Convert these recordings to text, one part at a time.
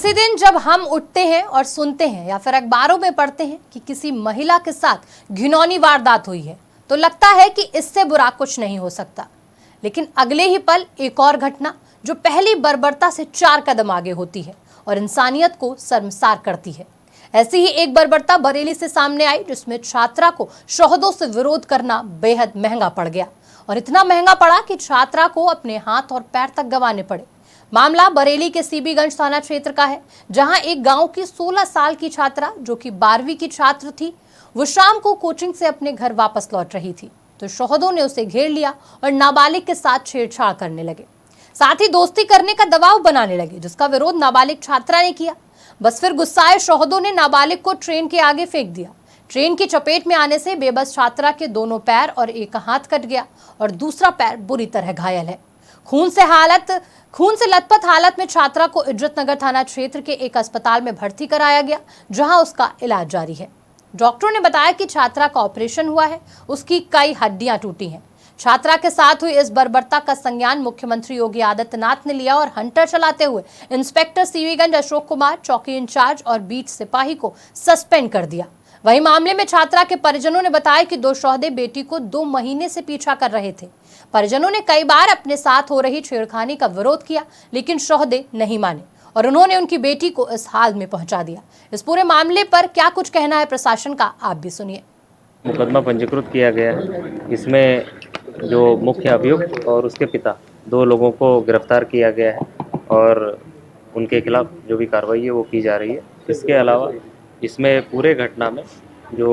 किसी दिन जब हम उठते हैं और सुनते हैं या फिर अखबारों में पढ़ते हैं कि किसी महिला के साथ घिनौनी वारदात हुई है तो लगता है कि इससे बुरा कुछ नहीं हो सकता। लेकिन अगले ही पल एक और घटना जो पहली बर्बरता से 4 कदम आगे होती है और इंसानियत को शर्मसार करती है। ऐसी ही एक बर्बरता बरेली से सामने आई जिसमें छात्रा को शोहदों से विरोध करना बेहद महंगा पड़ गया और इतना महंगा पड़ा कि छात्रा को अपने हाथ और पैर तक गंवाने पड़े। मामला बरेली के सीबीगंज थाना क्षेत्र का है, जहां एक गांव की 16 साल की छात्रा जो कि 12वीं की छात्र थी, वो शाम को कोचिंग से अपने घर वापस लौट रही थी तो शोहदों ने उसे घेर लिया और नाबालिग के साथ छेड़छाड़ करने लगे। साथ ही दोस्ती करने का दबाव बनाने लगे, जिसका विरोध नाबालिग छात्रा ने किया। बस फिर गुस्साए शोहदों ने नाबालिग को ट्रेन के आगे फेंक दिया। ट्रेन की चपेट में आने से बेबस छात्रा के दोनों पैर और एक हाथ कट गया और दूसरा पैर बुरी तरह घायल है। खून से लथपथ हालत में छात्रा को इज्जतनगर थाना क्षेत्र के एक अस्पताल में भर्ती कराया गया, जहां उसका इलाज जारी है। डॉक्टरों ने बताया कि छात्रा का ऑपरेशन हुआ है, उसकी कई हड्डियां टूटी हैं। छात्रा के साथ हुई इस बर्बरता का संज्ञान मुख्यमंत्री योगी आदित्यनाथ ने लिया और हंटर चलाते हुए इंस्पेक्टर सीबीगंज अशोक कुमार, चौकी इंचार्ज और बीट सिपाही को सस्पेंड कर दिया। वहीं मामले में छात्रा के परिजनों ने बताया कि 2 शोहदे बेटी को 2 महीने से पीछा कर रहे थे। परिजनों ने कई बार अपने साथ हो रही छेड़खानी का विरोध किया, लेकिन शोहदे नहीं माने और उन्होंने उनकी बेटी को इस हाल में पहुंचा दिया। इस पूरे मामले पर क्या कुछ कहना है प्रशासन का, आप भी सुनिए। मुकदमा पंजीकृत किया गया है। इसमें जो मुख्य अभियुक्त और उसके पिता 2 लोगों को गिरफ्तार किया गया है और उनके खिलाफ जो भी कार्रवाई है वो की जा रही है। इसके अलावा इसमें पूरे घटना में जो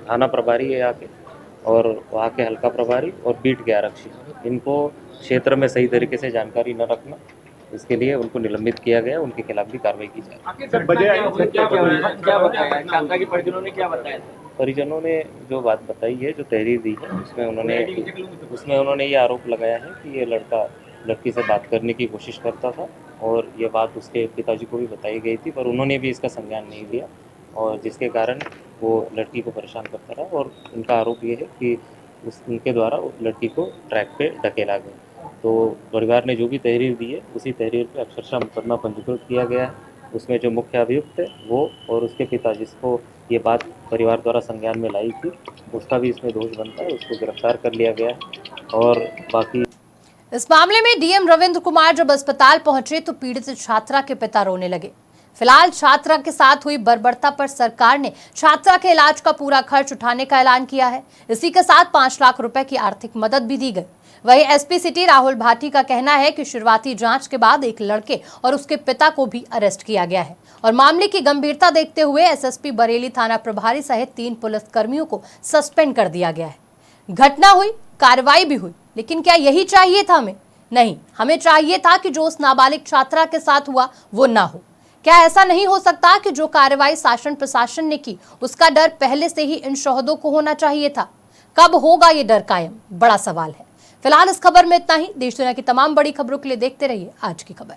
थाना प्रभारी है यहाँ के और वहाँ के हल्का प्रभारी और बीट के आरक्षी, इनको क्षेत्र में सही तरीके से जानकारी न रखना, इसके लिए उनको निलंबित किया गया। उनके खिलाफ भी कार्रवाई की जाए। परिजनों ने जो बात बताई है, जो तहरीर दी है, उसमें उन्होंने ये आरोप लगाया है कि ये लड़का लड़की से बात करने की कोशिश करता था और ये बात उसके पिताजी को भी बताई गई थी, पर उन्होंने भी इसका संज्ञान नहीं लिया और जिसके कारण वो लड़की को परेशान करता रहा। और उनका आरोप ये है कि उनके द्वारा उस लड़की को ट्रैक पे ढकेला गया। तो परिवार ने जो भी तहरीर दी है उसी तहरीर पे अक्षरशः मुकदमा पंजीकृत किया गया है। उसमें जो मुख्य अभियुक्त है वो और उसके पिता, जिसको ये बात परिवार द्वारा संज्ञान में लाई थी, उसका भी इसमें दोष बनता है, उसको गिरफ्तार कर लिया गया है। और बाकी इस मामले में डीएम रविंद्र कुमार जब अस्पताल पहुंचे तो पीड़ित छात्रा के पिता रोने लगे। फिलहाल छात्रा के साथ हुई बर्बरता पर सरकार ने छात्रा के इलाज का पूरा खर्च उठाने का ऐलान किया है। इसी के साथ 5 लाख रुपए की आर्थिक मदद भी दी गई। वहीं एसपी सिटी राहुल भाटी का कहना है कि शुरुआती जांच के बाद एक लड़के और उसके पिता को भी अरेस्ट किया गया है और मामले की गंभीरता देखते हुए एसएसपी बरेली थाना प्रभारी सहित 3 पुलिसकर्मियों को सस्पेंड कर दिया गया है। घटना हुई, कार्रवाई भी हुई, लेकिन क्या यही चाहिए था हमें? नहीं, हमें चाहिए था कि जो उस नाबालिग छात्रा के साथ हुआ वो ना हो। क्या ऐसा नहीं हो सकता कि जो कार्रवाई शासन प्रशासन ने की उसका डर पहले से ही इन शोहदों को होना चाहिए था? कब होगा ये डर कायम? बड़ा सवाल है। फिलहाल इस खबर में इतना ही। देश दुनिया की तमाम बड़ी खबरों के लिए देखते रहिए आज की खबर।